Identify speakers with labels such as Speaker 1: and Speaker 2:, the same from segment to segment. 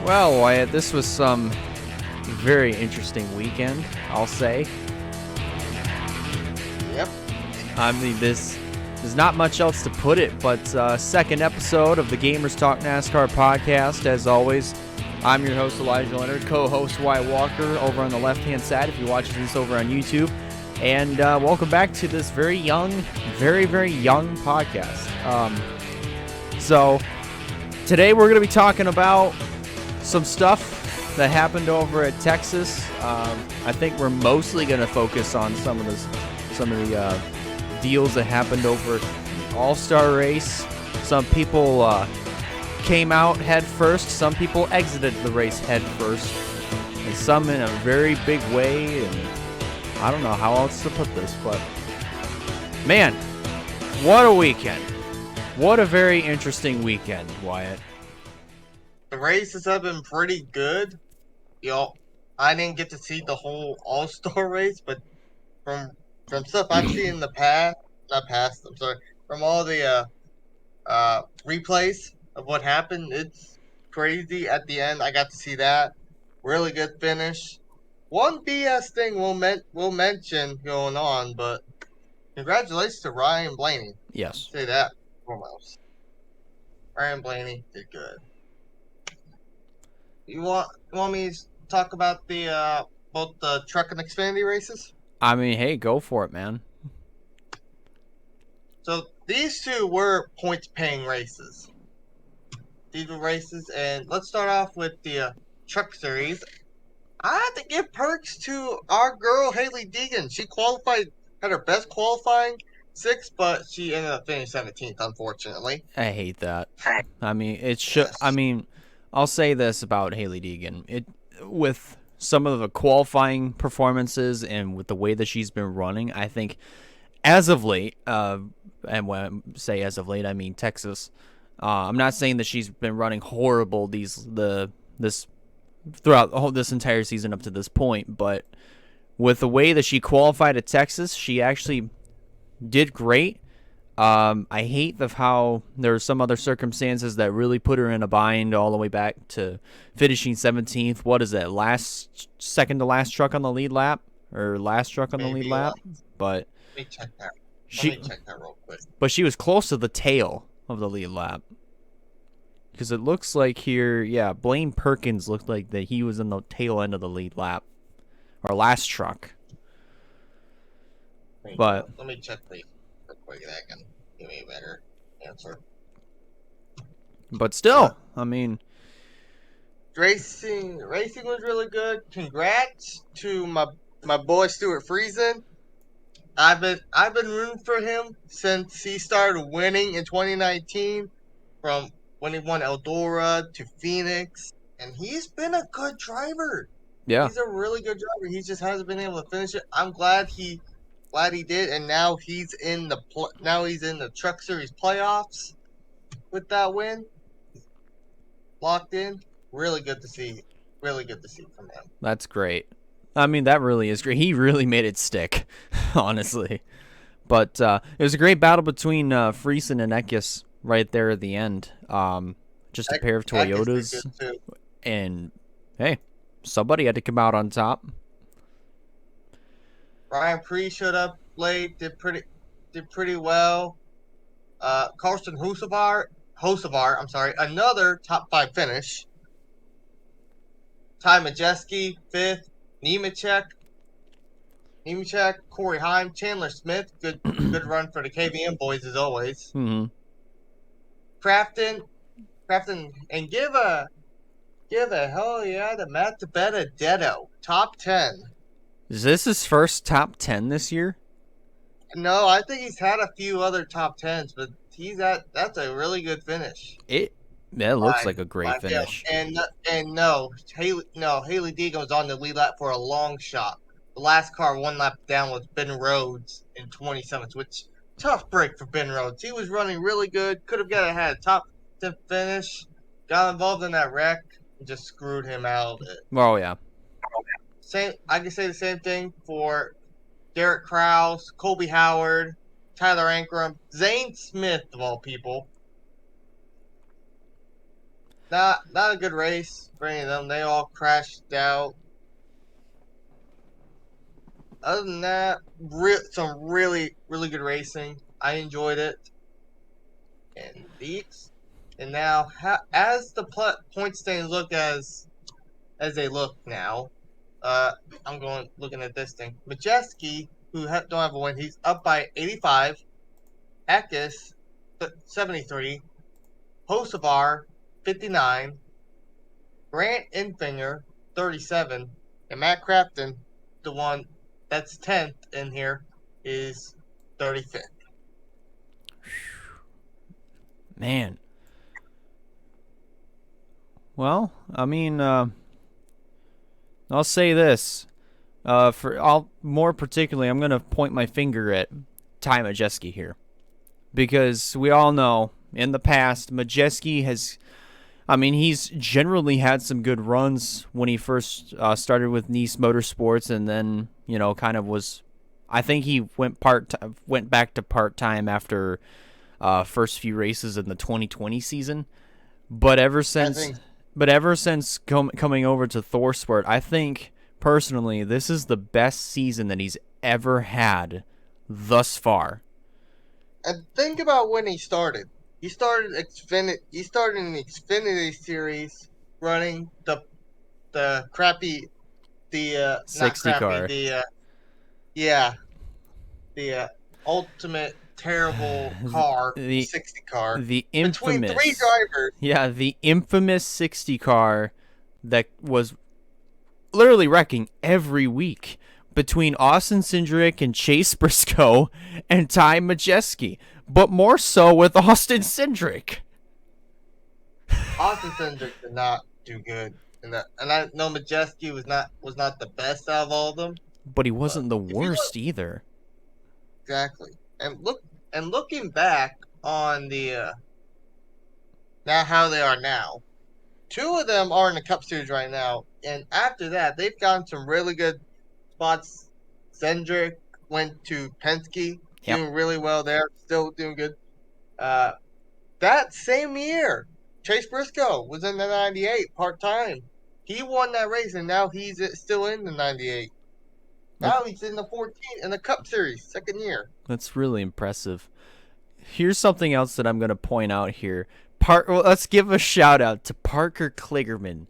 Speaker 1: Well, Wyatt, this was some very interesting weekend, I'll say.
Speaker 2: Yep.
Speaker 1: I mean, there's not much else to put it, but second episode of the Gamers Talk NASCAR podcast. As always, I'm your host, Elijah Leonard, co-host Wyatt Walker over on the left-hand side if you're watching this over on YouTube. And welcome back to this very young, very, very young podcast. So today we're going to be talking about some stuff that happened over at Texas. I think we're mostly going to focus on some of the deals that happened over the All-Star race. Some people came out head first. Some people exited the race head first, and some in a very big way. And I don't know how else to put this, but man, what a weekend! What a very interesting weekend, Wyatt.
Speaker 2: The races have been pretty good. I didn't get to see the whole All-Star race, but from stuff I've seen in the from all the replays of what happened, it's crazy. At the end, I got to see that. Really good finish. One BS thing we'll mention going on, but congratulations to Ryan Blaney.
Speaker 1: Yes.
Speaker 2: Say that foremost. Ryan Blaney did good. You want me to talk about the both the truck and Xfinity races?
Speaker 1: I mean, hey, go for it, man.
Speaker 2: So these two were points-paying races. These were races, and let's start off with the truck series. I have to give perks to our girl Haley Deegan. She had her best qualifying six, but she ended up finishing 17th, unfortunately.
Speaker 1: I hate that. I mean,
Speaker 2: Yes.
Speaker 1: I mean, I'll say this about Haley Deegan. With some of the qualifying performances and with the way that she's been running, I think as of late, and when I say as of late, I mean Texas. I'm not saying that she's been running horrible throughout this entire season up to this point, but with the way that she qualified at Texas, she actually did great. I hate how there's some other circumstances that really put her in a bind all the way back to finishing 17th. What is that? Second to last truck on the lead lap, or last truck on the lead lap? But
Speaker 2: let me check that.
Speaker 1: Let
Speaker 2: me check that real quick.
Speaker 1: But she was close to the tail of the lead lap. Because it looks like here, yeah, Blaine Perkins looked like that he was in the tail end of the lead lap, or last truck. But
Speaker 2: let me check real quick. That can give me a better answer.
Speaker 1: But still, I mean,
Speaker 2: racing was really good. Congrats to my boy Stuart Friesen. I've been rooting for him since he started winning in 2019, from when he won Eldora to Phoenix, and he's been a good driver.
Speaker 1: Yeah,
Speaker 2: he's a really good driver. He just hasn't been able to finish it. I'm glad he did, and now he's in the Truck Series playoffs with that win. Locked in. Really good to see. Really good to see from him.
Speaker 1: That's great. I mean, that really is great. He really made it stick, honestly. But it was a great battle between Friesen and Eckes right there at the end. Just a pair of Toyotas. And, hey, somebody had to come out on top.
Speaker 2: Ryan Pre showed up late, did pretty well. Carson Hocevar, another top 5 finish. Ty Majeski, 5th. Nemechek, Corey Heim, Chandler Smith, good run for the KVM boys as always.
Speaker 1: Mm-hmm.
Speaker 2: Crafton, and give a hell yeah to Matt Benedetto, top 10.
Speaker 1: Is this his first top 10 this year?
Speaker 2: No, I think he's had a few other top 10s, but that's a really good finish.
Speaker 1: That looks like a great finish.
Speaker 2: And Haley Deegan was on the lead lap for a long shot. The last car one lap down was Ben Rhodes in 27th, which tough break for Ben Rhodes. He was running really good. Could have had a top 10 finish. Got involved in that wreck and just screwed him out of it.
Speaker 1: Oh yeah.
Speaker 2: I can say the same thing for Derek Krause, Colby Howard, Tyler Ankrum, Zane Smith of all people. not a good race for any of them. They all crashed out. Other than that, some really good racing. I enjoyed it. And now, as the point standings look as they look now, I'm going looking at this thing. Majeski, who don't have a win, he's up by 85. Eckes, 73. Hocevar, 59. Grant Enfinger, 37. And Matt Crafton, the one that's 10th in here, is 35th.
Speaker 1: Man. Well, I mean, I'll say this. More particularly, I'm gonna point my finger at Ty Majeski here, because we all know in the past Majeski has. I mean, he's generally had some good runs when he first started with Nice Motorsports, and then kind of was. I think he went back to part time after first few races in the 2020 season. But ever since, coming over to ThorSport, I think personally this is the best season that he's ever had thus far.
Speaker 2: And think about when he started. He started in the Xfinity series, running the crappy, not
Speaker 1: 60
Speaker 2: crappy,
Speaker 1: car.
Speaker 2: yeah, the ultimate terrible car,
Speaker 1: the
Speaker 2: 60 car,
Speaker 1: the
Speaker 2: between
Speaker 1: infamous
Speaker 2: three drivers.
Speaker 1: Yeah, the infamous 60 car that was literally wrecking every week between Austin Cindric and Chase Briscoe and Ty Majeski, but more so with Austin Cindric.
Speaker 2: Austin Cindric did not do good in that, and I know Majeski was not the best out of all of them,
Speaker 1: But he
Speaker 2: but
Speaker 1: wasn't the
Speaker 2: if you look
Speaker 1: worst either.
Speaker 2: exactly and looking back on the now how they are now, two of them are in the Cup Series right now, and after that they've gotten some really good spots. Cindric went to Penske,
Speaker 1: Yep.
Speaker 2: doing really well there, still doing good. Uh, that same year, Chase Briscoe was in the 98 part time. He won that race, and now he's still in the 98.
Speaker 1: That,
Speaker 2: Now he's in the 14 in the Cup Series, second year.
Speaker 1: that's really impressive. Here's something else that I'm going to point out here. Let's give a shout out to Parker Kligerman.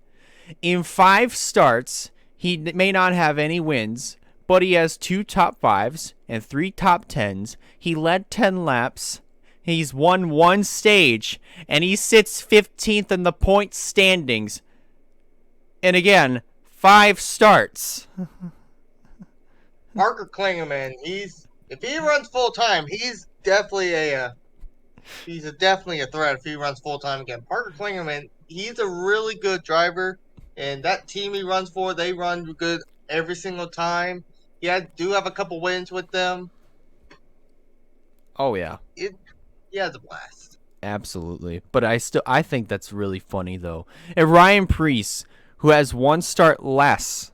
Speaker 1: In 5 starts, he may not have any wins, but he has 2 top 5s and 3 top 10s. He led 10 laps. He's won 1 stage, and he sits 15th in the point standings. And again, 5 starts.
Speaker 2: Parker Klingerman, if he runs full time, he's definitely definitely a threat if he runs full time again. Parker Klingerman, he's a really good driver, and that team he runs for, they run good every single time. Do have a couple wins with them.
Speaker 1: Oh yeah.
Speaker 2: He has a blast.
Speaker 1: Absolutely. But I think that's really funny though. And Ryan Preece, who has 1 start less,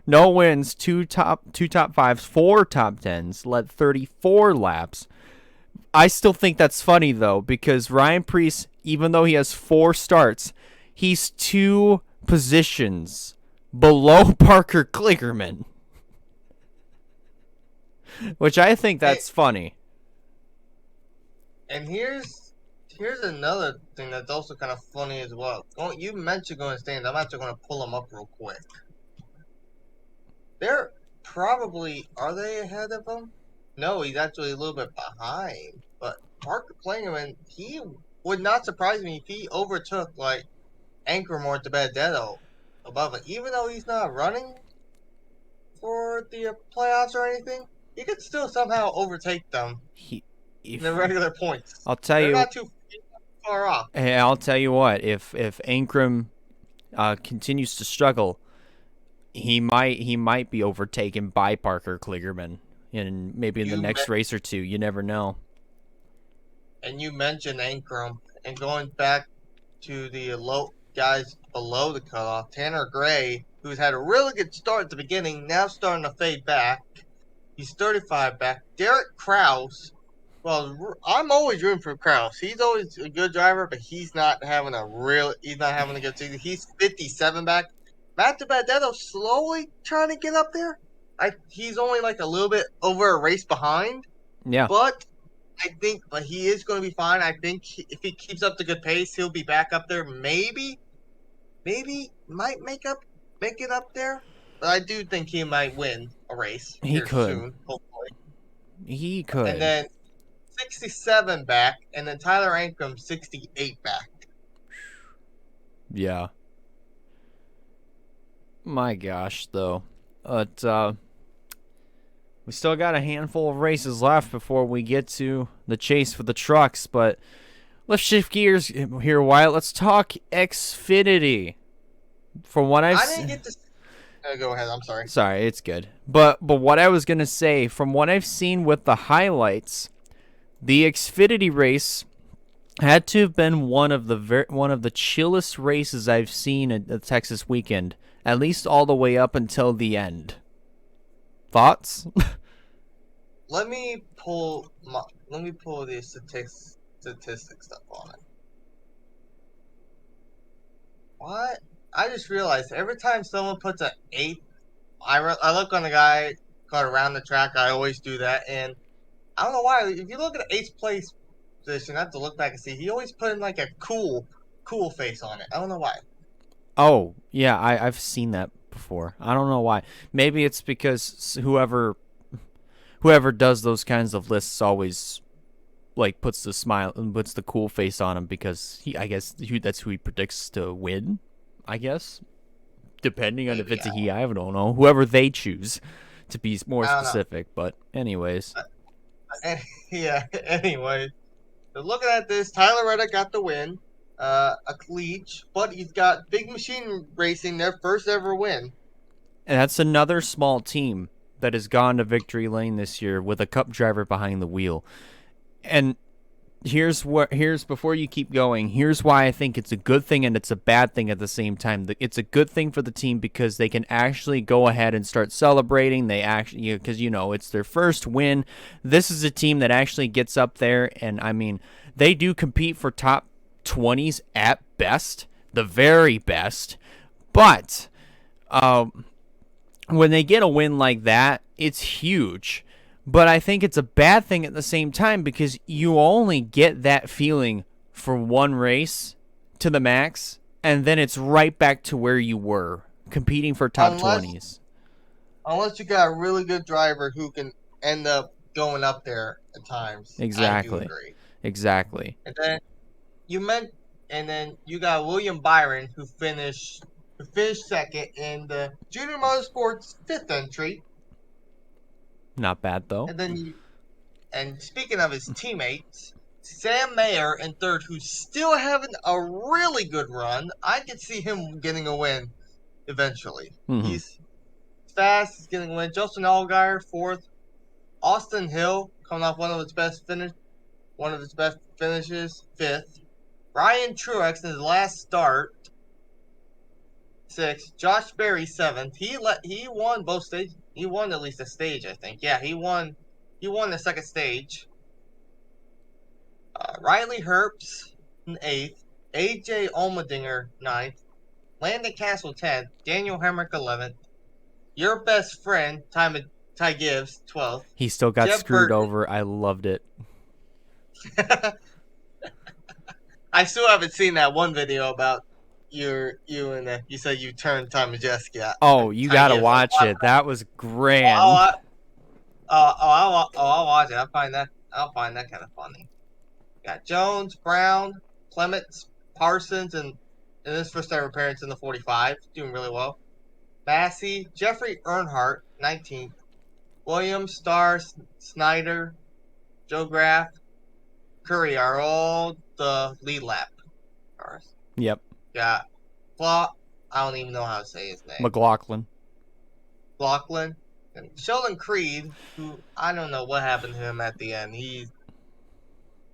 Speaker 1: no wins, 2 top 5s, 4 top 10s, led 34 laps. I still think that's funny though, because Ryan Preece, even though he has 4 starts, he's 2 positions below Parker Kligerman. Which I think that's funny.
Speaker 2: And here's another thing that's also kind of funny as well. You mentioned going to stand. I'm actually going to pull them up real quick. They're probably, are they ahead of him? No, he's actually a little bit behind. But Parker Klingerman, he would not surprise me if he overtook like Anchormore to Benedetto above it. Even though he's not running for the playoffs or anything, he could still somehow overtake them in the regular points.
Speaker 1: I'll tell
Speaker 2: They're
Speaker 1: you,
Speaker 2: not too far off.
Speaker 1: Hey, I'll tell you what. If Ankrum continues to struggle, he might be overtaken by Parker Kligerman in maybe in the next race or two. You never know.
Speaker 2: And you mentioned Ankrum, and going back to the low guys below the cutoff, Tanner Gray, who's had a really good start at the beginning, now starting to fade back. He's 35 back. Derek Kraus, Well, I'm always rooting for Kraus. He's always a good driver, but he's not having a good season. He's 57 back. Matt DiBenedetto's slowly trying to get up there. He's only like a little bit over a race behind,
Speaker 1: Yeah,
Speaker 2: but but he is going to be fine. I think if he keeps up the good pace, he'll be back up there. Maybe might make it up there. But I do think he might win a race
Speaker 1: he
Speaker 2: here
Speaker 1: could.
Speaker 2: soon, hopefully.
Speaker 1: He
Speaker 2: And
Speaker 1: could.
Speaker 2: then 67 back, and then Tyler Ankrum 68 back.
Speaker 1: Yeah. My gosh, though. But we still got a handful of races left before we get to the chase for the trucks. But let's shift gears here, Wyatt. Let's talk Xfinity. From what
Speaker 2: I didn't get to. Go ahead. I'm sorry.
Speaker 1: Sorry, it's good. But what I was gonna say, from what I've seen with the highlights, the Xfinity race had to have been one of the chillest races I've seen at the Texas weekend, at least all the way up until the end. Thoughts?
Speaker 2: Let me pull the statistic stuff on it. What? I just realized every time someone puts an 8, I look on the guy called around the track. I always do that, and I don't know why. If you look at the 8th place position, I have to look back and see. He always put in like a cool face on it. I don't know why.
Speaker 1: Oh, yeah, I've seen that before. I don't know why. Maybe it's because whoever does those kinds of lists always like puts the smile and puts the cool face on him because that's who he predicts to win. I guess, depending on if it's a he, I don't know. Whoever they choose to be more specific, but anyways.
Speaker 2: Yeah. Anyway, so looking at this, Tyler Reddick got the win. A cleach, but he's got Big Machine Racing their first ever win.
Speaker 1: And that's another small team that has gone to victory lane this year with a cup driver behind the wheel. And here's before you keep going, here's why I think it's a good thing and it's a bad thing at the same time. It's a good thing for the team because they can actually go ahead and start celebrating. They actually, because it's their first win. This is a team that actually gets up there, and I mean, they do compete for top 20s at best, the very best. But when they get a win like that, it's huge. But I think it's a bad thing at the same time because you only get that feeling for one race to the max, and then it's right back to where you were, competing for top 20s.
Speaker 2: Unless you got a really good driver who can end up going up there at times.
Speaker 1: Exactly.
Speaker 2: I do agree.
Speaker 1: Exactly.
Speaker 2: And then you got William Byron who finished second in the Junior Motorsports 5th entry.
Speaker 1: Not bad though.
Speaker 2: And speaking of his teammates, Sam Mayer in 3rd, who's still having a really good run. I could see him getting a win eventually.
Speaker 1: Mm-hmm.
Speaker 2: He's fast. He's getting a win. Justin Allgaier 4th. Austin Hill coming off one of his best finishes 5th. Ryan Truex in his last start 6th. Josh Berry 7th. He won both stages. He won at least a stage, I think. Yeah, he won the second stage. Riley Herbst in 8th. AJ Allmendinger 9th. Landon Castle 10th. Daniel Hemrick 11th. Your best friend, Ty Gibbs 12th.
Speaker 1: He still got
Speaker 2: Jeff
Speaker 1: screwed
Speaker 2: Burton.
Speaker 1: over. I loved it.
Speaker 2: I still haven't seen that one video about you said you turned Ty Majeski out.
Speaker 1: Oh, you gotta watch it. That was grand.
Speaker 2: I'll watch it. I'll find that kind of funny. Got Jones, Brown, Clements, Parsons, and his first ever appearance in the 45, doing really well. Massey, Jeffrey Earnhardt, 19th. Williams, Starr, Snyder, Joe Graff, Curry are all the lead lap cars.
Speaker 1: Yep.
Speaker 2: Yeah. I don't even know how to say his name.
Speaker 1: McLaughlin.
Speaker 2: And Sheldon Creed, who I don't know what happened to him at the end.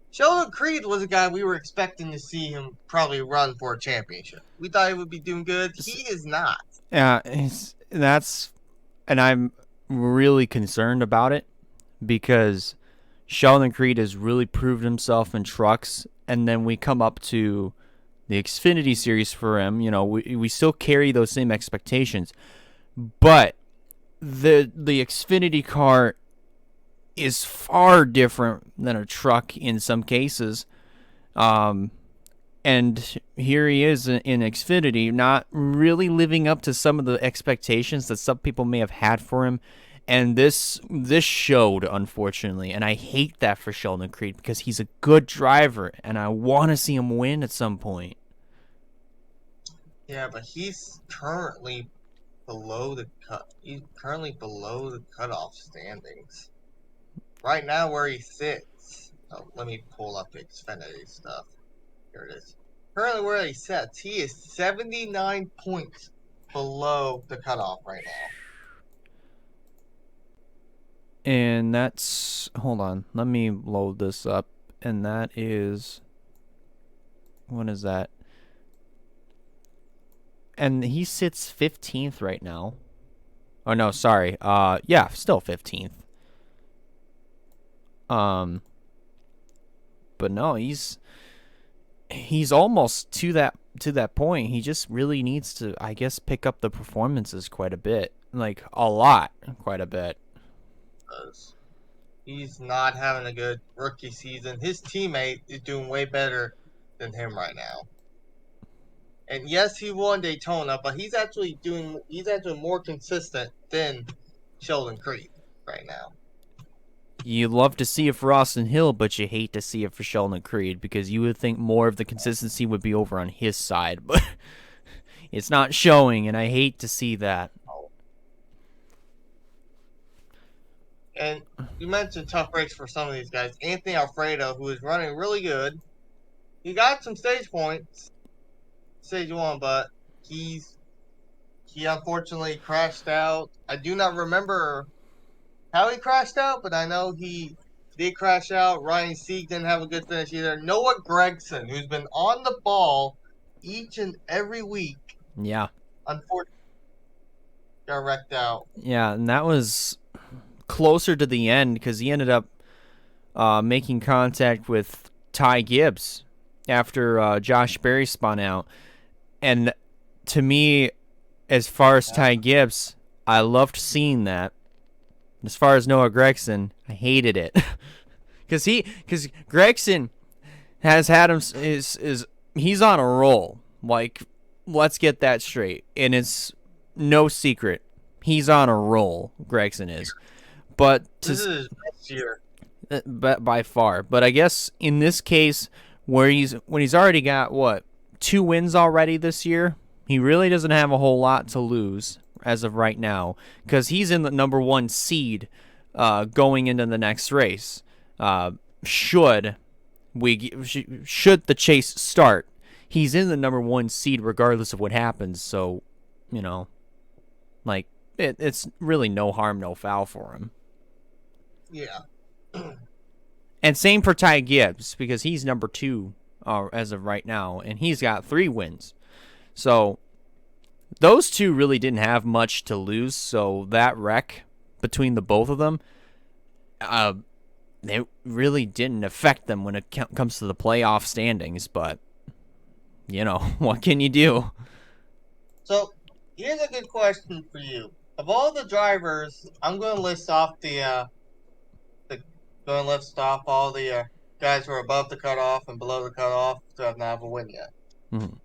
Speaker 2: Sheldon Creed was a guy we were expecting to see him probably run for a championship. We thought he would be doing good. He is not.
Speaker 1: Yeah, and I'm really concerned about it because Sheldon Creed has really proved himself in trucks, and then we come up to the Xfinity series for him. We still carry those same expectations, but the Xfinity car is far different than a truck in some cases. And here he is in Xfinity, not really living up to some of the expectations that some people may have had for him. And this showed, unfortunately, and I hate that for Sheldon Creed because he's a good driver, and I want to see him win at some point.
Speaker 2: Yeah, but he's currently below the cut. He's currently below the cutoff standings. Right now, where he sits. Oh, let me pull up Xfinity stuff. Here it is. Currently, where he sits, he is 79 points below the cutoff right now.
Speaker 1: And that's, hold on, let me load this up. And that is, what is that? And he sits 15th right now. Oh no, sorry. Yeah, still 15th. But no, he's almost to that point. He just really needs to, I guess, pick up the performances quite a bit, like a lot, quite a bit.
Speaker 2: He's not having a good rookie season. His teammate is doing way better than him right now. And yes, he won Daytona, but he's actually more consistent than Sheldon Creed right now.
Speaker 1: You love to see it for Austin Hill, but you hate to see it for Sheldon Creed because you would think more of the consistency would be over on his side, but it's not showing, and I hate to see that.
Speaker 2: And you mentioned tough race for some of these guys. Anthony Alfredo, who is running really good, he got some stage points, stage 1, but he unfortunately crashed out. I do not remember how he crashed out, but I know he did crash out. Ryan Sieg didn't have a good finish either. Noah Gragson, who's been on the ball each and every week,
Speaker 1: Yeah.
Speaker 2: unfortunately got wrecked out.
Speaker 1: Yeah, and that was closer to the end because he ended up making contact with Ty Gibbs after Josh Berry spun out. And to me, as far as Ty Gibbs, I loved seeing that. As far as Noah Gragson, I hated it. Because Gragson has had him, he's on a roll. Like, let's get that straight. And it's no secret. He's on a roll, Gragson is. But
Speaker 2: this is his best year.
Speaker 1: By far. But I guess in this case, when he's already got, 2 wins already this year, he really doesn't have a whole lot to lose as of right now because he's in the number 1 seed going into the next race. Should the chase start, he's in the number 1 seed regardless of what happens. So, it's really no harm, no foul for him.
Speaker 2: Yeah.
Speaker 1: And same for Ty Gibbs because he's number 2 as of right now, and he's got 3 wins. So those two really didn't have much to lose. So that wreck between the both of them, they really didn't affect them when it comes to the playoff standings. But what can you do?
Speaker 2: So here's a good question for you. Of all the drivers, I'm going to list off all the guys who are above the cutoff and below the cutoff to have not have a win yet.
Speaker 1: Mm-hmm.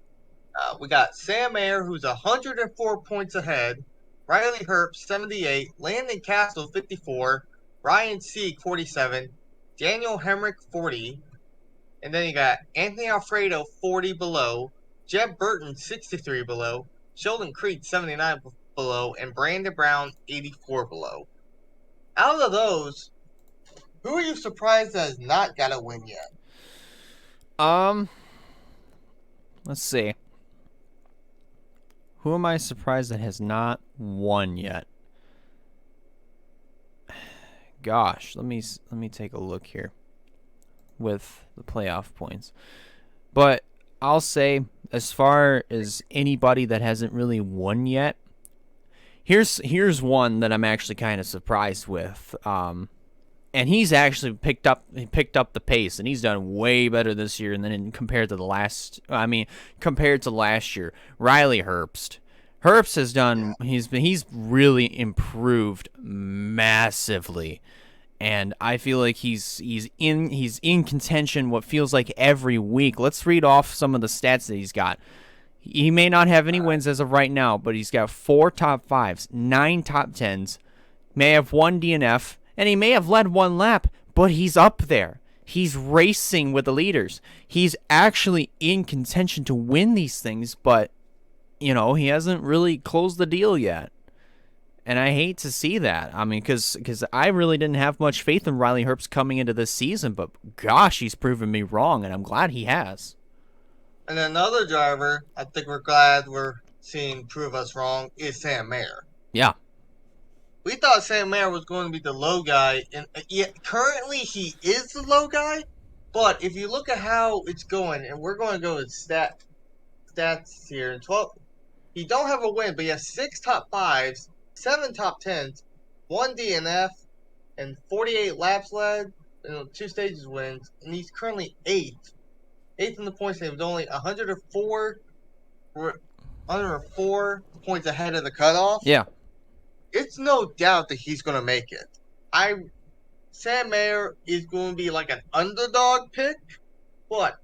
Speaker 2: We got Sam Mayer, who's 104 points ahead. Riley Herbst, 78. Landon Castle, 54. Ryan Sieg, 47. Daniel Hemrick, 40. And then you got Anthony Alfredo, 40 below. Jeb Burton, 63 below. Sheldon Creed, 79 below. And Brandon Brown, 84 below. Out of those, who are you surprised has not got a win yet?
Speaker 1: Let's see. Who am I surprised that has not won yet? Gosh, let me take a look here with the playoff points. But I'll say, as far as anybody that hasn't really won yet, here's one that I'm actually kind of surprised with. And And he's actually picked up the pace, and he's done way better this year than compared to compared to last year. Riley Herbst has done. He's really improved massively, and I feel like he's in contention. What feels like every week. Let's read off some of the stats that he's got. He may not have any wins as of right now, but he's got 4 top 5s, 9 top 10s, may have 1 DNF, and he may have led 1 lap, but he's up there. He's racing with the leaders. He's actually in contention to win these things, but, he hasn't really closed the deal yet. And I hate to see that. I mean, because I really didn't have much faith in Riley Herbst coming into this season, but gosh, he's proven me wrong, and I'm glad he has.
Speaker 2: And another driver, I think we're glad we're seeing prove us wrong, is Sam Mayer.
Speaker 1: Yeah.
Speaker 2: We thought Sam Mayer was going to be the low guy, and currently he is the low guy. But if you look at how it's going, and we're going to go with stats here, in 12, he don't have a win, but he has 6 top 5s, 7 top 10s, 1 DNF, and 48 laps led, and 2 stages wins, and he's currently 8th in the points game, with only 104 points ahead of the cutoff.
Speaker 1: Yeah.
Speaker 2: It's no doubt that he's going to make it. Sam Mayer is going to be like an underdog pick, but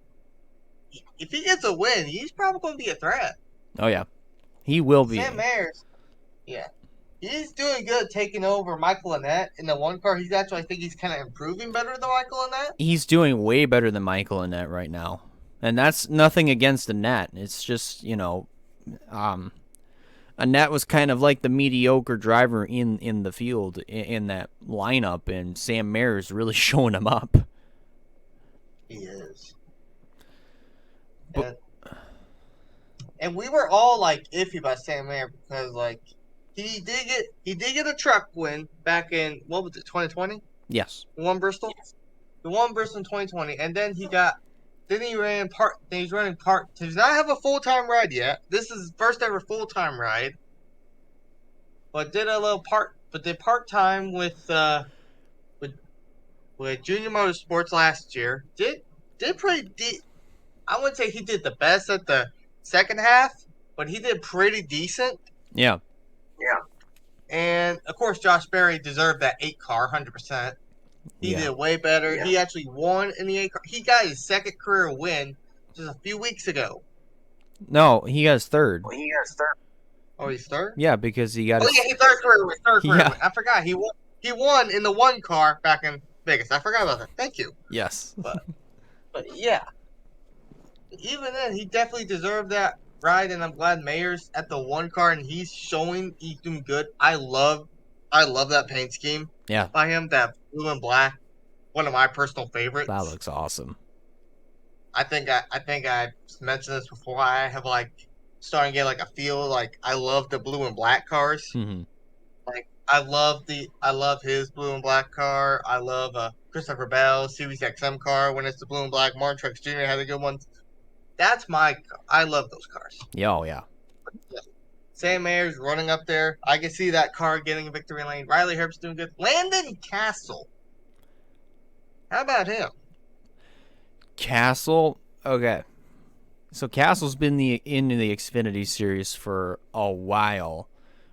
Speaker 2: if he gets a win, he's probably going to be a threat.
Speaker 1: Oh, yeah. He will be.
Speaker 2: Sam Mayer's, yeah. He's doing good taking over Michael Annett in the 1 car. I think he's kind of improving better than Michael Annett.
Speaker 1: He's doing way better than Michael Annett right now. And that's nothing against Annett. It's just, Annett was kind of like the mediocre driver in the field in that lineup, and Sam Mayer is really showing him up.
Speaker 2: He is. And we were all like iffy about Sam Mayer because he did get a truck win back in, what was it, 2020?
Speaker 1: Yes.
Speaker 2: The one Bristol? Yes. The one Bristol in 2020. And then he ran part. He's running part. He does not have a full-time ride yet. This is his first ever full-time ride. But did part-time with Junior Motorsports last year. Did I wouldn't say he did the best at the second half, but he did pretty decent.
Speaker 1: Yeah.
Speaker 2: Yeah. And of course, Josh Berry deserved that 8 car, 100%. He did way better. Yeah. He actually won in the 8 car. He got his second career win just a few weeks ago.
Speaker 1: No, he got his third.
Speaker 2: Oh, he's third?
Speaker 1: Yeah, because he got.
Speaker 2: His third career win. I forgot he won. He won in the 1 car back in Vegas. I forgot about that. Thank you.
Speaker 1: Yes.
Speaker 2: But yeah, even then, he definitely deserved that ride, and I'm glad Mayer's at the 1 car and he's showing he's doing good. I love that paint scheme.
Speaker 1: Yeah.
Speaker 2: By him, that blue and black, one of my personal favorites.
Speaker 1: That looks awesome.
Speaker 2: I think I mentioned this before. I have starting to get a feel I love the blue and black cars.
Speaker 1: Mm-hmm.
Speaker 2: I love his blue and black car. I love Christopher Bell's Series XM car when it's the blue and black. Martin Truex Jr. had a good one. I love those cars.
Speaker 1: Yeah, oh yeah.
Speaker 2: Sam Mayer's running up there. I can see that car getting a victory lane. Riley Herbst doing good. Landon Castle. How about him?
Speaker 1: Castle, okay. So Castle's been in the Xfinity Series for a while,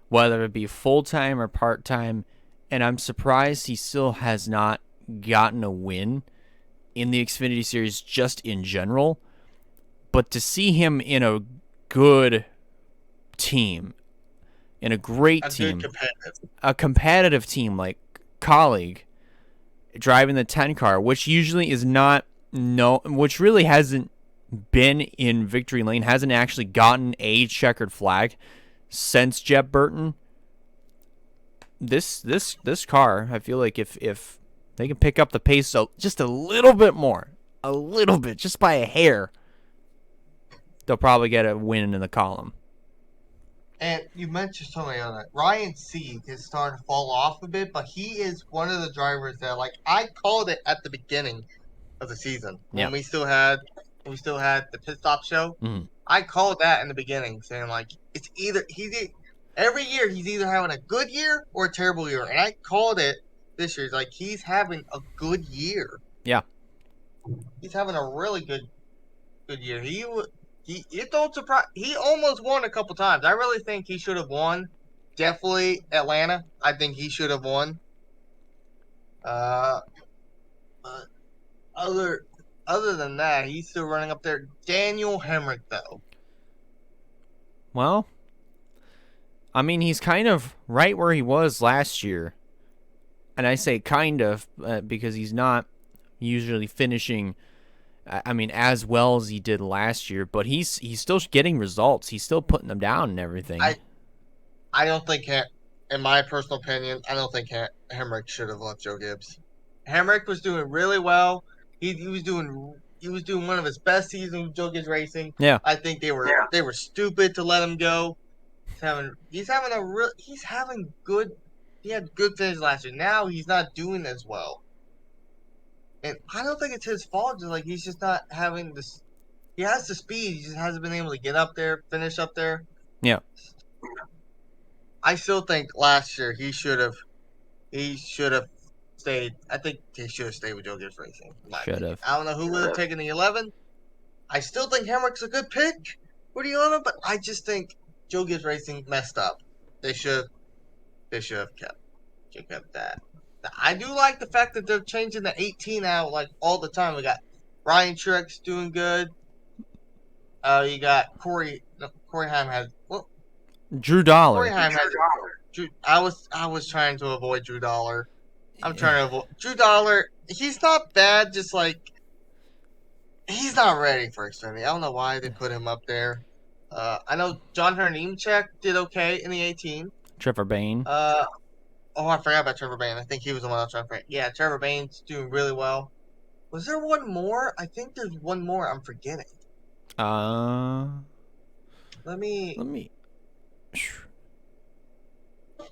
Speaker 1: whether it be full-time or part-time, and I'm surprised he still has not gotten a win in the Xfinity Series just in general. But to see him in a good team, in a great team, a competitive team like Colleague, driving the 10 car, which usually is not which really hasn't been in victory lane, hasn't actually gotten a checkered flag since Jeb Burton. This car, I feel like if they can pick up the pace just a little bit more, just by a hair, they'll probably get a win in the column.
Speaker 2: And you mentioned something on that. Ryan Sieg is starting to fall off a bit, but he is one of the drivers that I called it at the beginning of the season when we still had the pit stop show.
Speaker 1: Mm-hmm.
Speaker 2: I called that in the beginning, saying it's either every year he's either having a good year or a terrible year, and I called it this year. Like he's having a good year.
Speaker 1: Yeah.
Speaker 2: He's having a really good year. It don't surprise. He almost won a couple times. I really think he should have won. Definitely Atlanta. I think he should have won. Uh, but other than that, he's still running up there. Daniel Hemrick though.
Speaker 1: Well, I mean, he's kind of right where he was last year. And I say kind of because he's not usually finishing, I mean, as well as he did last year. But he's still getting results. He's still putting them down and everything.
Speaker 2: I don't think, in my personal opinion, I don't think Hemrick should have left Joe Gibbs. Hemrick was doing really well. He was doing one of his best seasons with Joe Gibbs Racing.
Speaker 1: Yeah.
Speaker 2: I think they were stupid to let him go. He's having good. He had good finish last year. Now he's not doing as well, and I don't think it's his fault. Just like he's just not having this. He has the speed. He just hasn't been able to get up there, finish up there.
Speaker 1: Yeah.
Speaker 2: I still think last year he should have stayed. I think he should have stayed with Joe Gibbs Racing.
Speaker 1: Should have.
Speaker 2: I don't know who would have taken the 11. I still think Hemrick's a good pick for the 11, but I just think Joe Gibbs Racing messed up. They should have kept that. I do like the fact that they're changing the 18 out like all the time. We got Ryan Truex doing good. You got Corey Heim has
Speaker 1: Drew Dollar.
Speaker 2: Corey Heim has I was trying to avoid Drew Dollar. I'm trying to avoid Drew Dollar. He's not bad, just like he's not ready for Xfinity. I don't know why they put him up there. I know John Hernimchek did okay in the 18.
Speaker 1: Trevor Bayne.
Speaker 2: I forgot about Trevor Bayne. I think he was the one I was trying to forget. Yeah, Trevor Bayne's doing really well. Was there one more? I think there's one more I'm forgetting. Let me.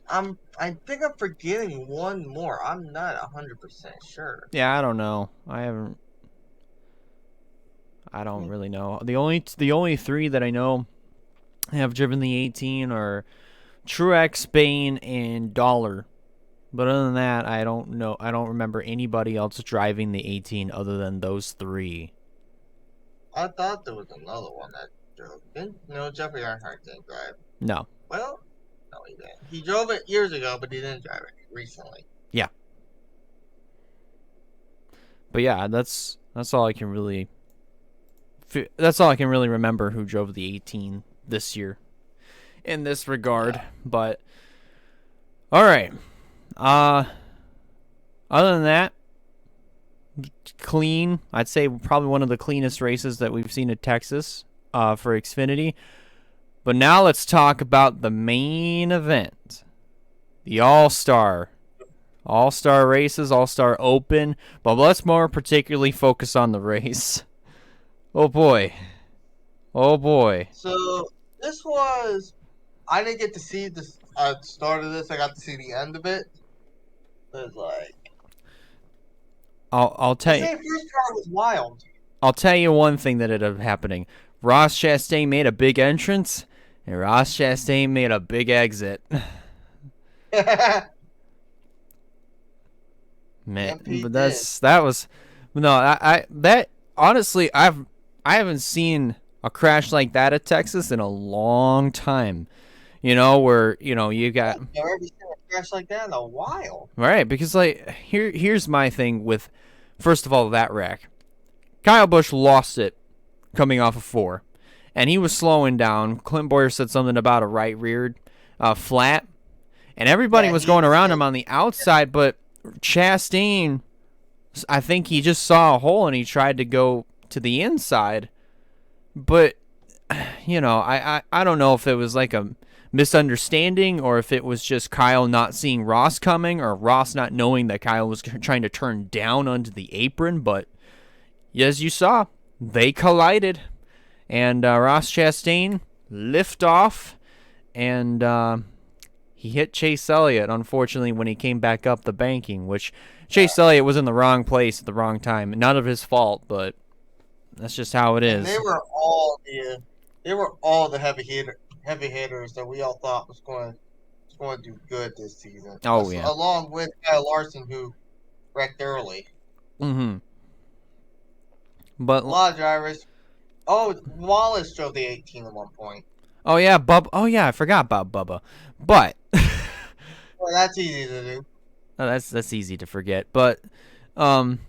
Speaker 2: I think I'm forgetting one more. I'm not 100% sure.
Speaker 1: Yeah, I don't know. I don't really know. The only three that I know have driven the 18 are Truex, Bayne, and Dollar. But other than that, I don't know. I don't remember anybody else driving the 18 other than those three.
Speaker 2: I thought there was another one that drove. No, Jeffrey Earnhardt didn't drive.
Speaker 1: No.
Speaker 2: Well, no, he didn't. He drove it years ago, but he didn't drive it recently.
Speaker 1: Yeah. But yeah, that's all I can really. That's all I can really remember who drove the 18 this year, in this regard. Yeah. But all right. Other than that, clean. I'd say probably one of the cleanest races that we've seen at Texas for Xfinity. But now let's talk about the main event, the All-Star races, All-Star Open. But let's more particularly focus on the race. Oh boy.
Speaker 2: So this was. I didn't get to see the start of this. I got to see the end of it. It was like.
Speaker 1: I'll tell you.
Speaker 2: The first part was wild.
Speaker 1: I'll tell you one thing that ended up happening. Ross Chastain made a big entrance, and Ross Chastain made a big exit. Man, but that was that honestly I haven't seen a crash like that at Texas in a long time. You know, where you got.
Speaker 2: I've never seen a crash like that in a while.
Speaker 1: Right, because like here's my thing with, first of all, that wreck. Kyle Busch lost it coming off of 4, and he was slowing down. Clint Boyer said something about a right rear flat, and everybody was going around him on the outside, but Chastain, I think he just saw a hole and he tried to go to the inside. But I don't know if it was like a misunderstanding or if it was just Kyle not seeing Ross coming or Ross not knowing that Kyle was trying to turn down onto the apron. But as you saw, they collided, and Ross Chastain lift off, and he hit Chase Elliott, unfortunately, when he came back up the banking, which Chase Elliott was in the wrong place at the wrong time. None of his fault, but that's just how it is.
Speaker 2: And they were all the heavy hitters that we all thought was going to going to do good this season.
Speaker 1: Oh yeah.
Speaker 2: Along with Kyle Larson, who wrecked early.
Speaker 1: Mm-hmm.
Speaker 2: A
Speaker 1: But
Speaker 2: lot of drivers. Oh, Wallace drove the 18 at one point.
Speaker 1: oh yeah, Oh yeah, I forgot about Bubba. But
Speaker 2: Well, that's easy to do.
Speaker 1: that's easy to forget. Um,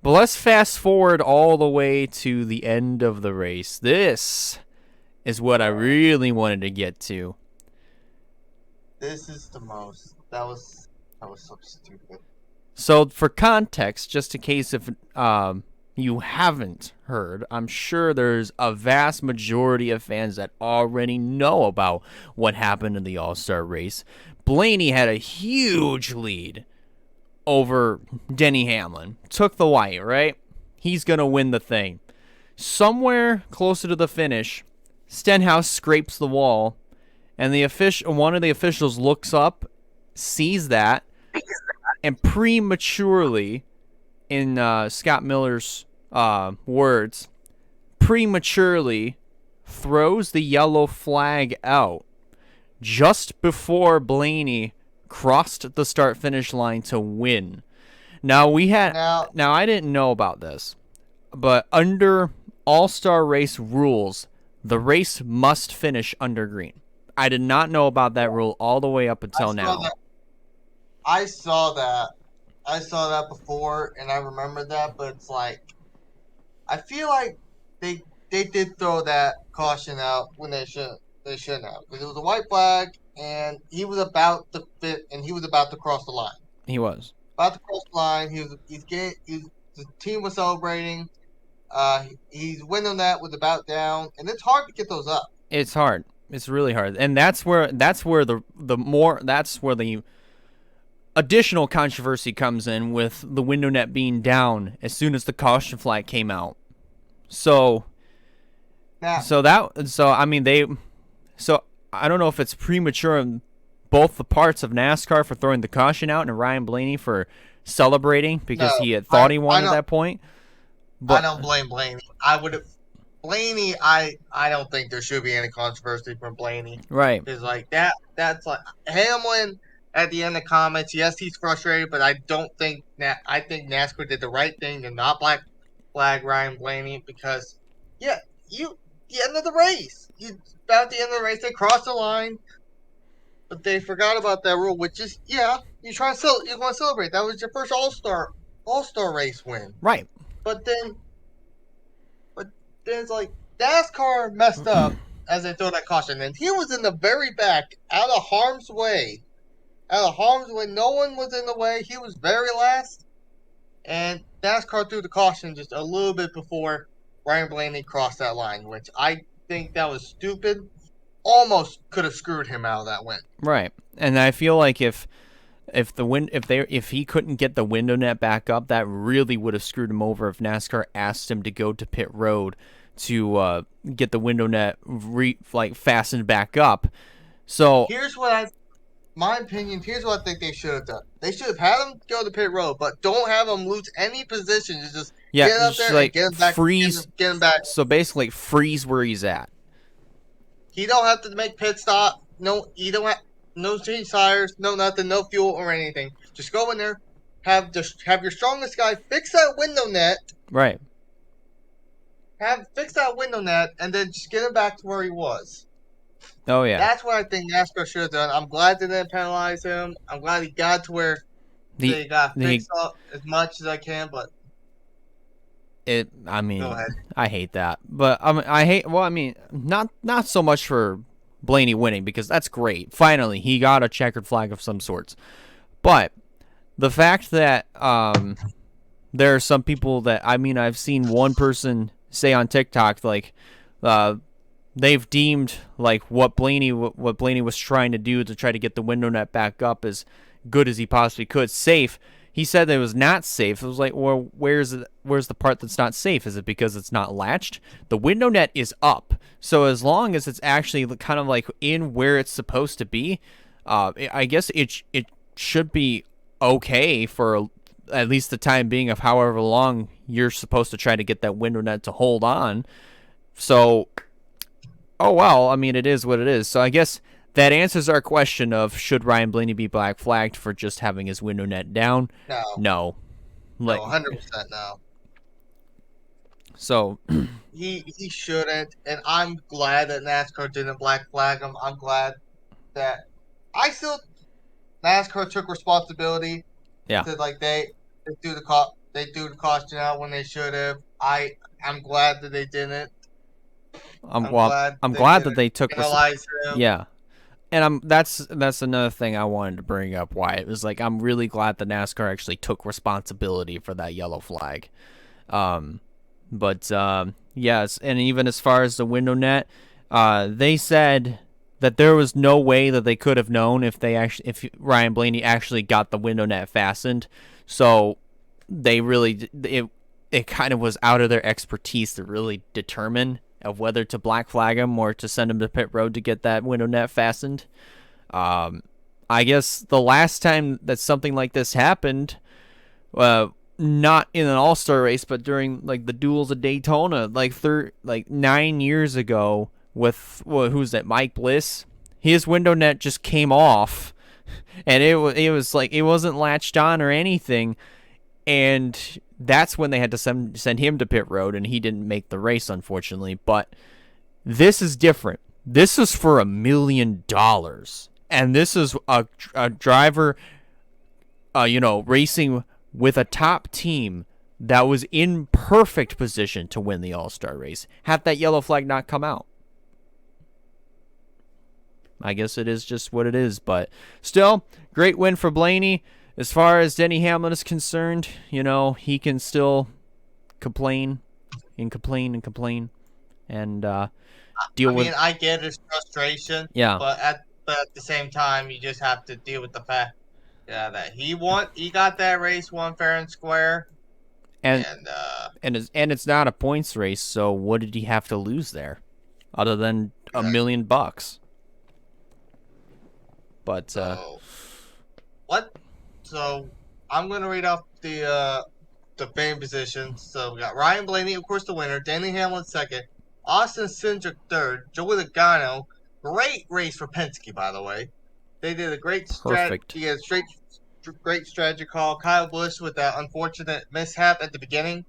Speaker 1: but let's fast forward all the way to the end of the race. This is what I really wanted to get to.
Speaker 2: This is the most. That was so stupid.
Speaker 1: So for context, just in case if you haven't heard, I'm sure there's a vast majority of fans that already know about what happened in the All-Star race. Blaney had a huge lead over Denny Hamlin. Took the white, right? He's going to win the thing. Somewhere closer to the finish, Stenhouse scrapes the wall, and one of the officials looks up, sees that, and prematurely, in Scott Miller's words, prematurely throws the yellow flag out just before Blaney crossed the start-finish line to win. Now I didn't know about this, but under All-Star Race rules, the race must finish under green. I did not know about that rule all the way up until now.
Speaker 2: I saw that. I saw that before, and I remember that. But it's like, I feel like they did throw that caution out when they shouldn't have, because it was a white flag, and he was about to cross the line.
Speaker 1: He was
Speaker 2: about to cross the line. The team was celebrating. He's winning that with the bout down, and it's hard to get those up.
Speaker 1: It's hard. It's really hard, and that's where the additional controversy comes in with the window net being down as soon as the caution flag came out. So I don't know if it's premature in both the parts of NASCAR for throwing the caution out and Ryan Blaney for celebrating because he had thought he won at that point.
Speaker 2: But I don't blame Blaney. Blaney, I don't think there should be any controversy from Blaney.
Speaker 1: Right.
Speaker 2: It's like that. That's like Hamlin at the end of comments. Yes, he's frustrated, but I think NASCAR did the right thing to not black flag Ryan Blaney because, the end of the race. About the end of the race, they crossed the line, but they forgot about that rule, which is you want to celebrate. That was your first All-Star race win.
Speaker 1: Right.
Speaker 2: But then it's like NASCAR messed up as they throw that caution, and he was in the very back, out of harm's way. No one was in the way. He was very last, and NASCAR threw the caution just a little bit before Ryan Blaney crossed that line, which I think that was stupid. Almost could have screwed him out of that win.
Speaker 1: Right, and I feel like if he couldn't get the window net back up, that really would have screwed him over. If NASCAR asked him to go to pit road to get the window net fastened back up. So
Speaker 2: my opinion. Here's what I think they should have done. They should have had him go to pit road, but don't have him lose any position. Just get up there and get him back. Get him back.
Speaker 1: So basically, freeze where he's at.
Speaker 2: He don't have to make pit stop. No, he don't have no change tires, no nothing, no fuel or anything. Just go in there, have your strongest guy fix that window net.
Speaker 1: Right.
Speaker 2: Fix that window net, and then just get him back to where he was.
Speaker 1: Oh yeah.
Speaker 2: That's what I think NASCAR should have done. I'm glad they didn't penalize him. I'm glad he got to where they got fixed up as much as I can, but.
Speaker 1: Go ahead. I hate that, but not so much for Blaney winning, because that's great. Finally, he got a checkered flag of some sorts. But the fact that there are some people that I've seen one person say on TikTok they've deemed what Blaney was trying to do to try to get the window net back up as good as he possibly could, safe. He said that it was not safe. It was like, well, where's the part that's not safe? Is it because it's not latched? The window net is up, so as long as it's actually kind of in where it's supposed to be, I guess it should be okay for at least the time being of however long you're supposed to try to get that window net to hold on. So, oh well, it is what it is. So I guess that answers our question of should Ryan Blaney be black flagged for just having his window net down?
Speaker 2: No,
Speaker 1: No.
Speaker 2: no,
Speaker 1: Like
Speaker 2: 100% no.
Speaker 1: so
Speaker 2: He shouldn't, and I'm glad that NASCAR didn't black flag him. I'm glad that I still NASCAR took responsibility.
Speaker 1: yeah.
Speaker 2: Said like they do the caution out when they should have. I'm glad that they didn't. I'm glad
Speaker 1: I'm
Speaker 2: they
Speaker 1: glad that
Speaker 2: didn't
Speaker 1: they took
Speaker 2: penalize him.
Speaker 1: yeah. And that's another thing I wanted to bring up. Why it was like I'm really glad that NASCAR actually took responsibility for that yellow flag. But yes, and even as far as the window net, they said that there was no way that they could have known if Ryan Blaney actually got the window net fastened. So they really it kind of was out of their expertise to really determine of whether to black flag him or to send him to pit road to get that window net fastened. I guess the last time that something like this happened, not in an all-star race, but during like the duels of Daytona, like 9 years ago with who's that? Mike Bliss. His window net just came off, and it was like it wasn't latched on or anything, and that's when they had to send him to pit road, and he didn't make the race, unfortunately. But this is different. This is for $1 million, and this is a driver, racing with a top team that was in perfect position to win the All-Star race. Had that yellow flag not come out, I guess it is just what it is. But still, great win for Blaney. As far as Denny Hamlin is concerned, he can still complain and complain and complain and deal with.
Speaker 2: I get his frustration,
Speaker 1: Yeah,
Speaker 2: but at the same time, you just have to deal with the fact, that he got that race won fair and square,
Speaker 1: and
Speaker 2: and
Speaker 1: it's not a points race, so what did he have to lose there, other than $1
Speaker 2: exactly.
Speaker 1: million? But
Speaker 2: What? So I'm gonna read off the fame positions. So we got Ryan Blaney, of course, the winner. Danny Hamlin second. Austin Cindric third. Joey Logano. Great race for Penske, by the way. They did a
Speaker 1: perfect.
Speaker 2: great strategy call. Kyle Busch with that unfortunate mishap at the beginning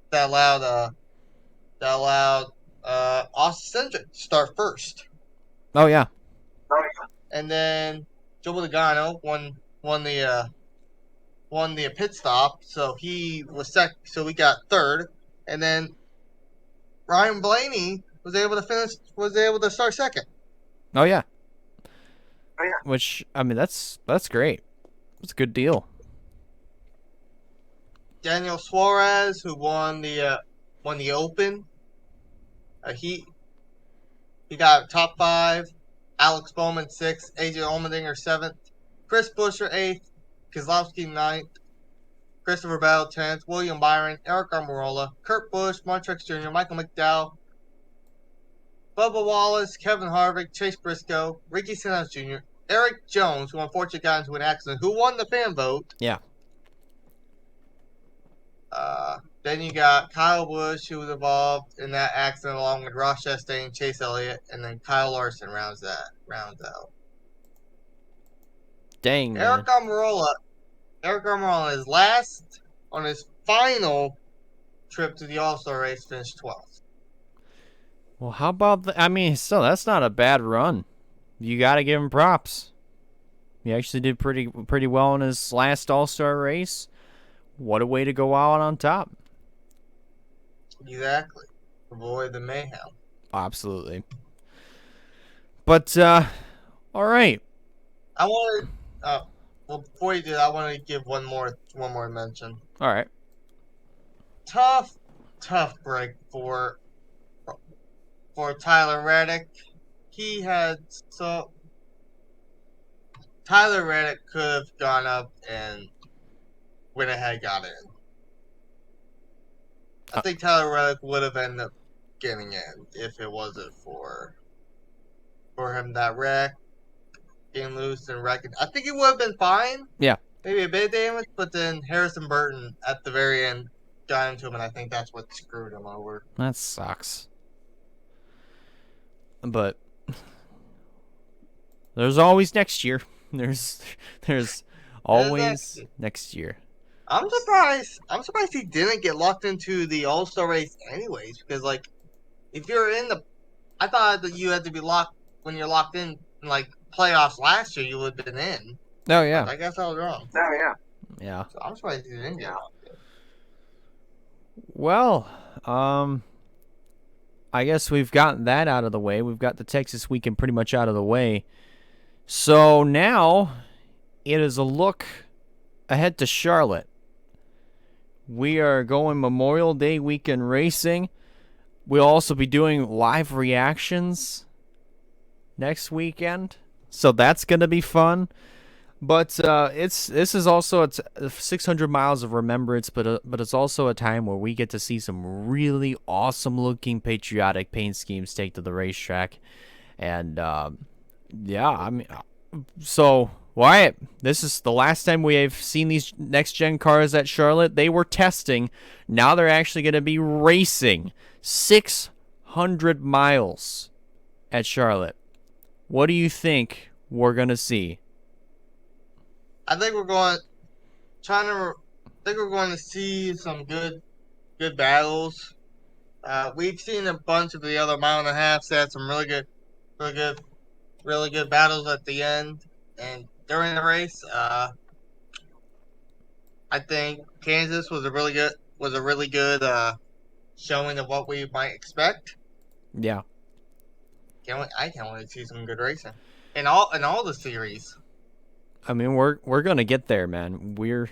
Speaker 2: that allowed Austin Cindric to start first.
Speaker 1: Oh yeah.
Speaker 2: And then Joey Logano won the pit stop, so he was so we got third, and then Ryan Blaney was able to start second.
Speaker 1: Oh yeah. Which that's great. It's a good deal.
Speaker 2: Daniel Suarez, who won the Open, he got top 5. Alex Bowman 6th, AJ Allmendinger 7th, Chris Buescher 8th, Keselowski 9th, Christopher Bell 10th, William Byron, Eric Almirola, Kurt Busch, Montreux Jr., Michael McDowell, Bubba Wallace, Kevin Harvick, Chase Briscoe, Ricky Stenhouse Jr., Eric Jones, who unfortunately got into an accident, who won the fan vote.
Speaker 1: Yeah.
Speaker 2: Then you got Kyle Busch, who was involved in that accident along with Ross Chastain, Chase Elliott, and then Kyle Larson rounds out.
Speaker 1: Dang,
Speaker 2: Eric
Speaker 1: man.
Speaker 2: Almirola on his final trip to the All-Star race, finished 12th.
Speaker 1: Well, how about still that's not a bad run. You got to give him props. He actually did pretty well in his last All-Star race. What a way to go out on top.
Speaker 2: Exactly. Avoid the mayhem.
Speaker 1: Absolutely. But all right.
Speaker 2: I want to before you do that, I want to give one more mention.
Speaker 1: All right.
Speaker 2: Tough break for Tyler Reddick. Tyler Reddick could have gone up and went ahead, got in. I think Tyler Reddick would have ended up getting in if it wasn't for him that wreck, getting loose and wrecking. I think he would have been fine.
Speaker 1: Yeah.
Speaker 2: Maybe a bit of damage, but then Harrison Burton at the very end got into him, and I think that's what screwed him over.
Speaker 1: That sucks. But There's always next year. There's always
Speaker 2: Exactly.
Speaker 1: next year.
Speaker 2: I'm surprised. I'm surprised he didn't get locked into the All Star race, anyways. Because like, if you're in the, I thought that you had to be locked when you're locked in like playoffs last year. You would have been in,
Speaker 1: Oh
Speaker 2: but
Speaker 1: yeah.
Speaker 2: I guess I was wrong.
Speaker 1: Yeah.
Speaker 2: So I'm surprised he didn't get locked in.
Speaker 1: Well, I guess we've gotten that out of the way. We've got the Texas weekend pretty much out of the way. So now it is a look ahead to Charlotte. We are going Memorial Day weekend racing. We'll also be doing live reactions next weekend. So that's going to be fun. But this is also 600 miles of remembrance, but it's also a time where we get to see some really awesome looking patriotic paint schemes take to the racetrack, and yeah, I mean, so Wyatt, this is the last time we have seen these next gen cars at Charlotte. They were testing, now they're actually going to be racing 600 miles at Charlotte. What do you think we're gonna see?
Speaker 2: I think we're going trying to. I think we're going to see some good battles. We've seen a bunch of the other mile and a half that had some really good, really good battles at the end and during the race. I think Kansas was a really good showing of what we might expect.
Speaker 1: Yeah.
Speaker 2: I can't wait to see some good racing in all the series.
Speaker 1: I mean, we're gonna get there, man. We're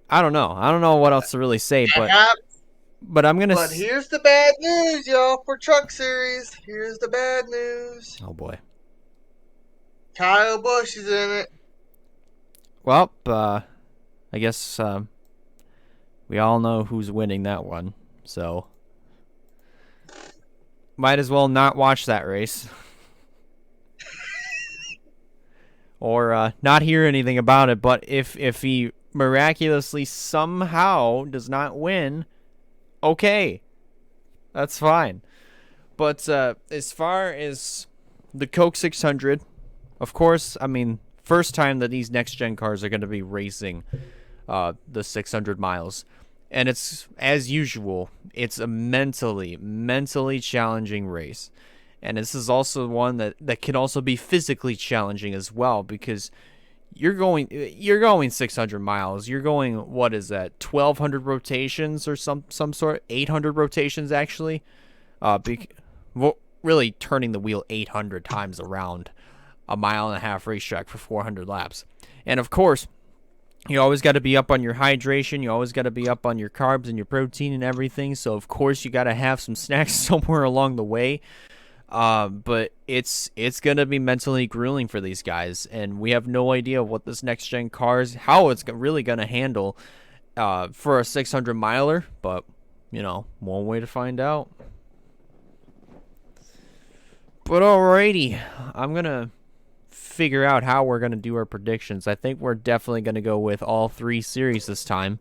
Speaker 1: I don't know. I don't know what else to really say,
Speaker 2: Yeah,
Speaker 1: but I'm gonna.
Speaker 2: but here's the bad news, y'all, for Truck Series. Here's the bad news.
Speaker 1: Oh boy.
Speaker 2: Kyle Busch is in it.
Speaker 1: Well, I guess we all know who's winning that one, so might as well not watch that race. Or not hear anything about it. But if he miraculously somehow does not win, okay, that's fine. But as far as the Coke 600, of course, I mean, first time that these next gen cars are going to be racing the 600 miles, and it's as usual, it's a mentally challenging race. And this is also one that can also be physically challenging as well, because you're going 600 miles. You're going, what is that, 1,200 rotations or some sort, 800 rotations actually. Really turning the wheel 800 times around a mile and a half racetrack for 400 laps. And of course, you always got to be up on your hydration. You always got to be up on your carbs and your protein and everything. So of course you got to have some snacks somewhere along the way. But it's gonna be mentally grueling for these guys, and we have no idea what this next gen cars, how it's really gonna handle for a 600 miler. But one way to find out. But alrighty, I'm gonna figure out how we're gonna do our predictions. I think we're definitely gonna go with all three series this time,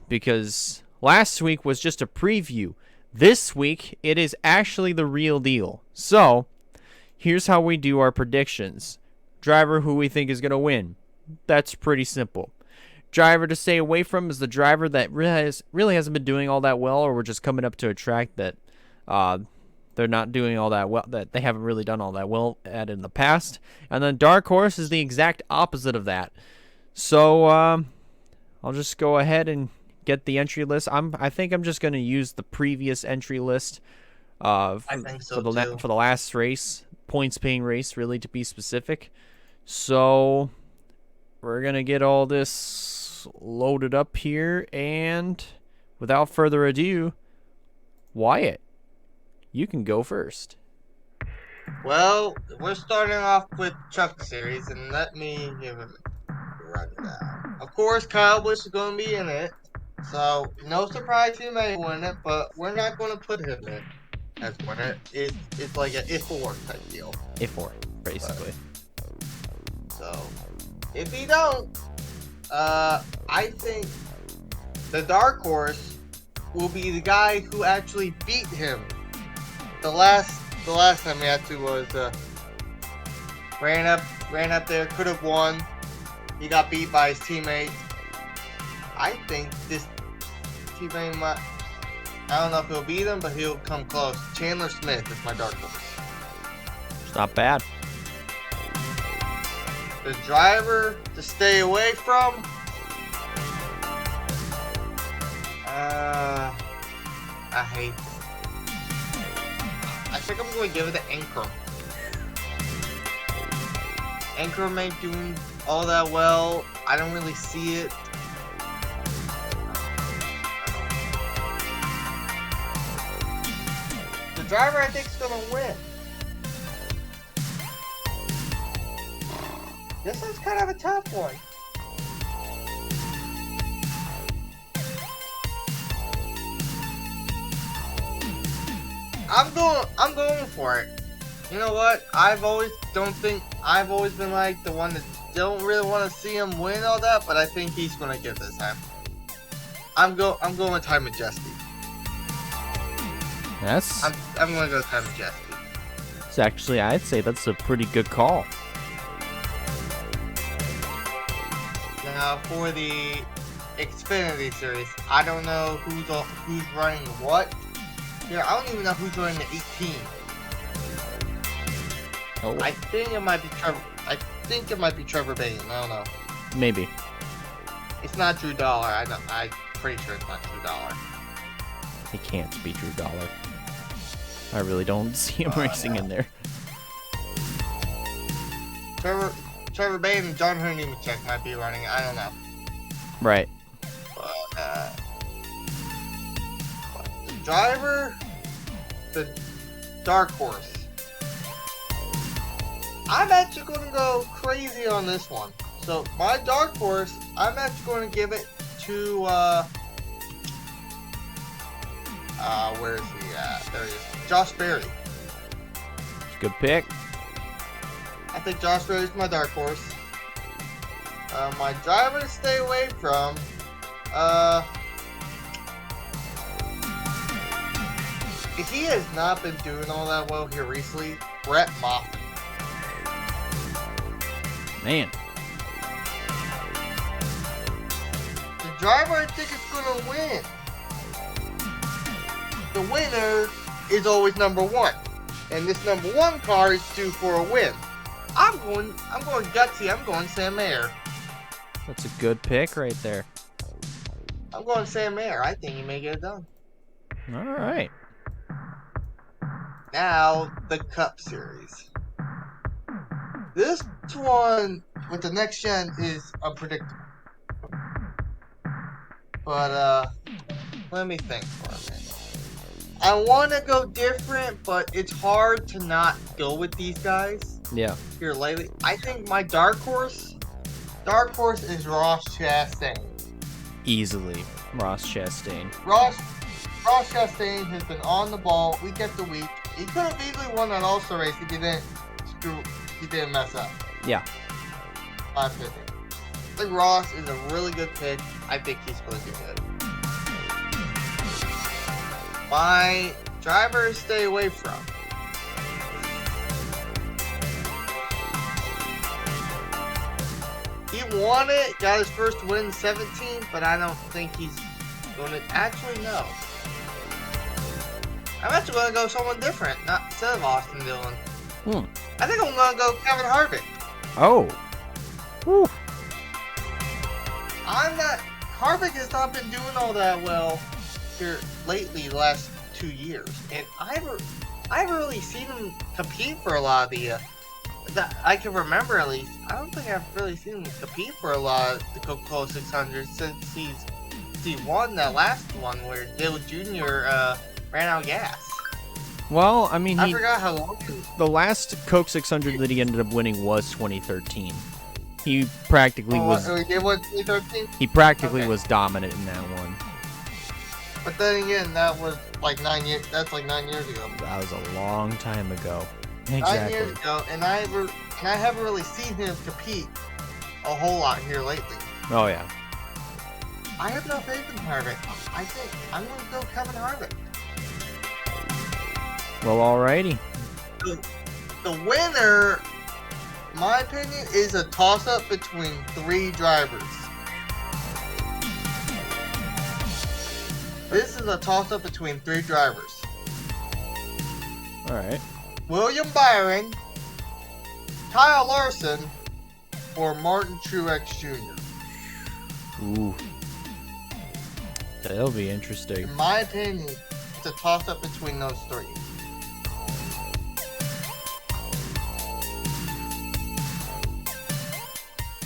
Speaker 1: because last week was just a preview. This week, it is actually the real deal. So, here's how we do our predictions. Driver who we think is going to win. That's pretty simple. Driver to stay away from is the driver that really hasn't been doing all that well, or we're just coming up to a track that they're not doing all that well, that they haven't really done all that well at in the past. And then dark horse is the exact opposite of that. So, I'll just go ahead and get the entry list. I think I'm just going to use the previous entry list
Speaker 2: I think so too.
Speaker 1: for the last race, points paying race, really, to be specific. So we're going to get all this loaded up here, and without further ado, Wyatt, you can go first.
Speaker 2: Well, we're starting off with Truck Series, and let me give it a rundown. Of course, Kyle Busch is going to be in it. So, no surprise he may win it, but we're not going to put him in as winner. It's like an if or type deal.
Speaker 1: If or, basically.
Speaker 2: So, if he don't, I think the dark horse will be the guy who actually beat him the last The last time he had to was ran up there, could have won. He got beat by his teammate. I think this teammate might. I don't know if he'll beat him, but he'll come close. Chandler Smith is my dark horse.
Speaker 1: It's not bad.
Speaker 2: The driver to stay away from. I hate it. I think I'm going to give it to Anchor. Anchor ain't doing all that well. I don't really see it. The driver, I think, is going to win. This one's kind of a tough one. I'm going for it. You know what? I've always been like the one that don't really want to see him win all that, but I think he's gonna get this time. I'm going with Ty Majeski.
Speaker 1: Yes.
Speaker 2: I'm gonna go with Ty Majeski.
Speaker 1: It's actually, I'd say that's a pretty good call.
Speaker 2: Now for the Xfinity Series, I don't know who's running what. Here, I don't even know who's running the 18.
Speaker 1: Oh.
Speaker 2: I think it might be Trevor Bain. I don't know.
Speaker 1: Maybe.
Speaker 2: It's not Drew Dollar. I'm pretty sure it's not Drew Dollar.
Speaker 1: It can't be Drew Dollar. I really don't see him racing in there.
Speaker 2: Trevor Bain and John Hunter-Nemechek might be running. I don't know.
Speaker 1: Right.
Speaker 2: But, the driver, the dark horse. I'm actually going to go crazy on this one. So my dark horse, I'm actually going to give it to where is he at? There he is. Josh Berry.
Speaker 1: Good pick.
Speaker 2: I think Josh Berry is my dark horse. My driver to stay away from. He has not been doing all that well here recently. Brett Moffitt.
Speaker 1: Man.
Speaker 2: The driver I think is going to win. The winner is always number one. And this number one car is due for a win. I'm going gutsy. I'm going Sam Mayer.
Speaker 1: That's a good pick right there.
Speaker 2: I'm going Sam Mayer. I think he may get it done.
Speaker 1: All right.
Speaker 2: Now, the Cup Series. This one with the next gen is unpredictable. But, let me think for a minute. I want to go different, but it's hard to not go with these guys.
Speaker 1: Yeah.
Speaker 2: Here lately. I think my dark horse is Ross Chastain.
Speaker 1: Easily. Ross Chastain.
Speaker 2: Ross Chastain has been on the ball week after week. He could have easily won that All-Star race if he didn't mess up.
Speaker 1: Yeah.
Speaker 2: My opinion. I think Ross is a really good pick. I think he's going to do good. My driver to stay away from. He won it, got his first win in 17, but I don't think he's going to actually no. I'm actually going to go someone different, not instead of Austin Dillon. I think I'm going to go Kevin Harvick.
Speaker 1: Oh. Whew.
Speaker 2: Harvick has not been doing all that well here lately the last 2 years. And I haven't really seen him compete for a lot of the, that I can remember at least. I don't think I've really seen him compete for a lot of the Coca-Cola 600 since he won that last one where Dale Jr. Ran out of gas.
Speaker 1: Well, I mean,
Speaker 2: I forgot how long.
Speaker 1: The last Coke 600 that he ended up winning was 2013. He practically was.
Speaker 2: Oh, he did win 2013.
Speaker 1: He practically was dominant in that one.
Speaker 2: But then again, that was like 9 years. That's like 9 years ago.
Speaker 1: That was a long time ago. Exactly.
Speaker 2: 9 years ago, and I haven't really seen him compete a whole lot here lately.
Speaker 1: Oh yeah.
Speaker 2: I have no faith in Harvick. I think I'm going to go Kevin Harvick.
Speaker 1: Well, alrighty.
Speaker 2: The winner, my opinion, is a toss-up between 3 drivers. This is a toss-up between 3 drivers.
Speaker 1: All right.
Speaker 2: William Byron, Kyle Larson, or Martin Truex Jr.
Speaker 1: Ooh. That'll be interesting.
Speaker 2: In my opinion, it's a toss-up between those 3.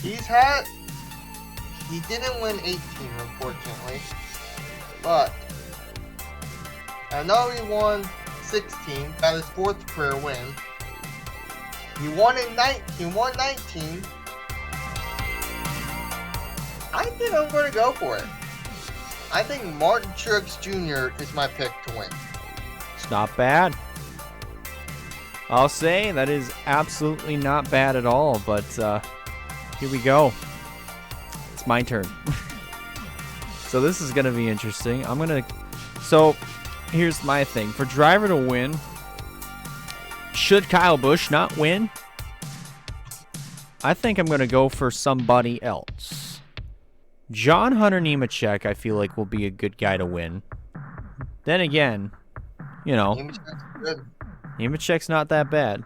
Speaker 2: He didn't win 18, unfortunately, but I know he won 16, got his 4th career win. He won 19. I think I'm going to go for it. I think Martin Truex Jr. is my pick to win.
Speaker 1: It's not bad. I'll say that is absolutely not bad at all, but here we go. It's my turn. So this is going to be interesting. So here's my thing. For driver to win, should Kyle Busch not win? I think I'm going to go for somebody else. John Hunter Nemechek, I feel like, will be a good guy to win. Then again, you know, Nemechek's not that bad.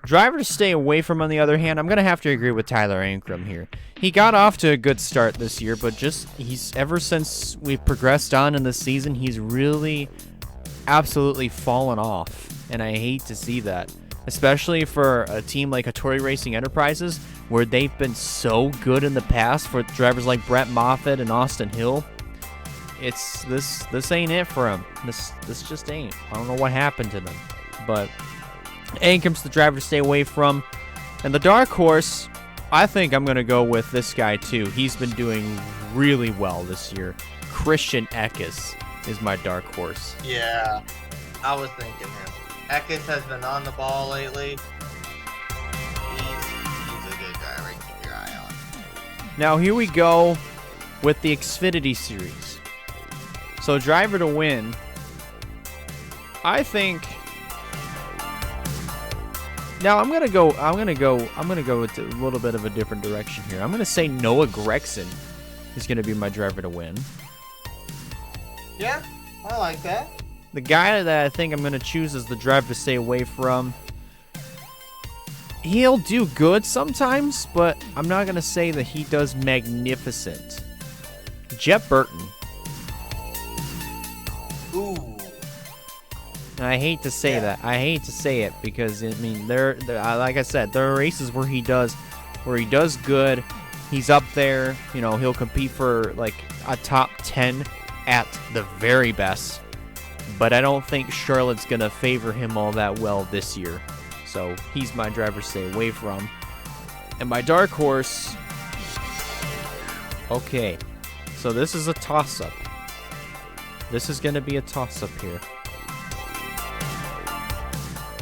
Speaker 1: Driver to stay away from, on the other hand, I'm going to have to agree with Tyler Ankrum here. He got off to a good start this year, but he's ever since we've progressed on in the season, he's really absolutely fallen off. And I hate to see that, especially for a team like Hattori Racing Enterprises, where they've been so good in the past for drivers like Brett Moffitt and Austin Hill. It's this ain't it for him. This just ain't. I don't know what happened to them, but Ankrum's the driver to stay away from. And the dark horse, I think I'm gonna go with this guy too. He's been doing really well this year. Christian Eckes is my dark horse.
Speaker 2: Yeah, I was thinking him. Eckes has been on the ball lately. He's a good driver to keep your eye on.
Speaker 1: Now here we go with the Xfinity Series. So driver to win, I think. Now I'm gonna go with a little bit of a different direction here. I'm gonna say Noah Gragson is gonna be my driver to win.
Speaker 2: Yeah, I like that.
Speaker 1: The guy that I think I'm gonna choose as the driver to stay away from, he'll do good sometimes, but I'm not gonna say that he does magnificent. Jeff Burton.
Speaker 2: Ooh.
Speaker 1: And I hate to say that. I hate to say it because I mean, like I said, there are races where he does good. He's up there. You know, he'll compete for like a top 10 at the very best. But I don't think Charlotte's gonna favor him all that well this year. So he's my driver to stay away from. And my dark horse. Okay, so this is a toss-up. This is gonna be a toss-up here.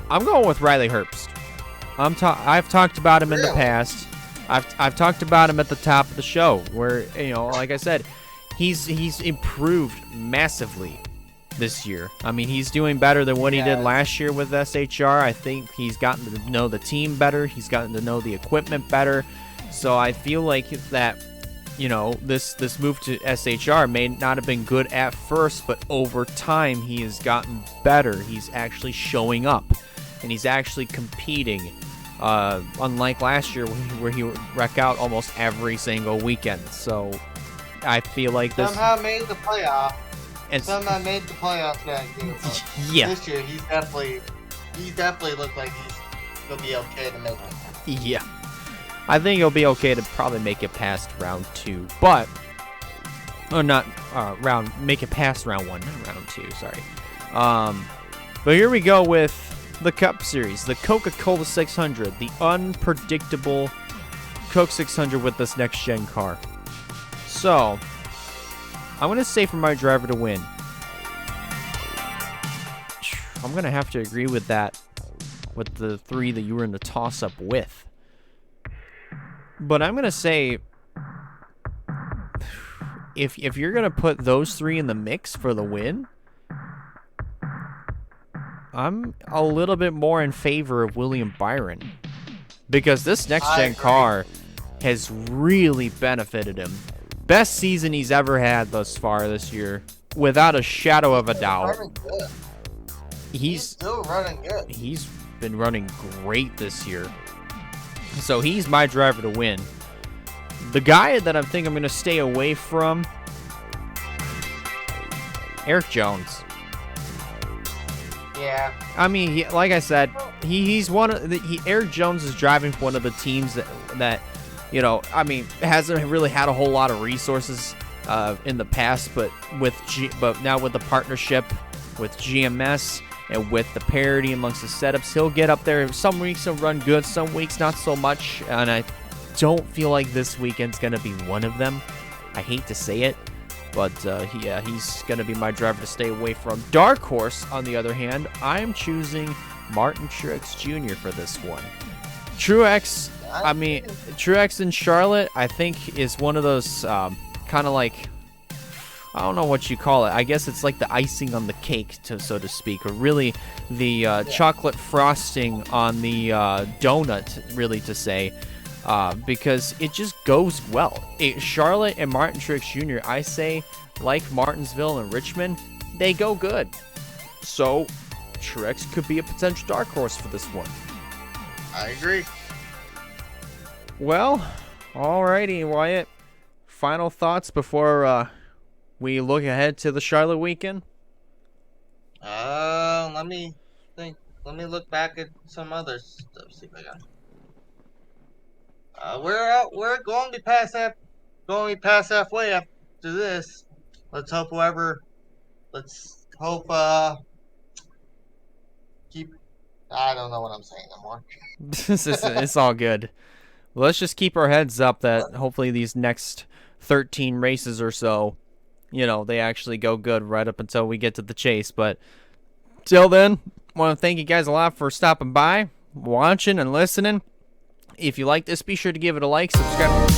Speaker 1: I'm going with Riley Herbst. I've talked about him in the past. I've talked about him at the top of the show, where, you know, like I said, he's improved massively this year. I mean, he's doing better than what he did last year with SHR. I think he's gotten to know the team better. He's gotten to know the equipment better. So I feel like that, you know, this move to SHR may not have been good at first, but over time he has gotten better. He's actually showing up, and he's actually competing. Unlike last year where he would wreck out almost every single weekend. So I feel like this
Speaker 2: somehow made the playoff.
Speaker 1: And
Speaker 2: somehow made the playoffs that year.
Speaker 1: Yeah.
Speaker 2: This year he's definitely looked like he'll be okay to make it.
Speaker 1: Yeah. I think he'll be okay to probably make it past round 2, but make it past round 1, not round 2. Sorry. But here we go with the Cup Series, the Coca-Cola 600, the unpredictable Coke 600 with this next-gen car. So, I'm going to say for my driver to win, I'm going to have to agree with that, with the 3 that you were in the toss-up with. But I'm going to say, if you're going to put those 3 in the mix for the win, I'm a little bit more in favor of William Byron because this next-gen
Speaker 2: agree.
Speaker 1: car has really benefited him. Best season he's ever had thus far this year, without a shadow of a doubt.
Speaker 2: Running good.
Speaker 1: He's
Speaker 2: Still running good.
Speaker 1: He's been running great this year. So he's my driver to win. The guy that I think I'm going to stay away from, Eric Jones.
Speaker 2: Yeah.
Speaker 1: I mean, like I said, he's one of Eric Jones is driving for one of the teams that you know, I mean, hasn't really had a whole lot of resources in the past, but now with the partnership with GMS and with the parity amongst the setups, he'll get up there. Some weeks he'll run good, some weeks not so much, and I don't feel like this weekend's gonna be one of them. I hate to say it, but yeah, he's gonna be my driver to stay away from. Dark Horse, on the other hand, I'm choosing Martin Truex Jr. for this one. Truex in Charlotte, I think, is one of those kind of like, I don't know what you call it. I guess it's like the icing on the cake, so to speak, or really the chocolate frosting on the donut, really to say, because it just goes well. Charlotte and Martin Truex Jr., I say, like Martinsville and Richmond, they go good. So Truex could be a potential dark horse for this one.
Speaker 2: I agree.
Speaker 1: Well, alrighty, Wyatt. Final thoughts before we look ahead to the Charlotte weekend?
Speaker 2: Let me think. Let me look back at some other stuff. See if I got. We're going to be past halfway after this. Let's hope. Keep. I don't know what I'm saying anymore.
Speaker 1: It's all good. Let's just keep our heads up that hopefully these next 13 races or so, you know, they actually go good right up until we get to the chase. But till then, I want to thank you guys a lot for stopping by, watching, and listening. If you like this, be sure to give it a like, subscribe.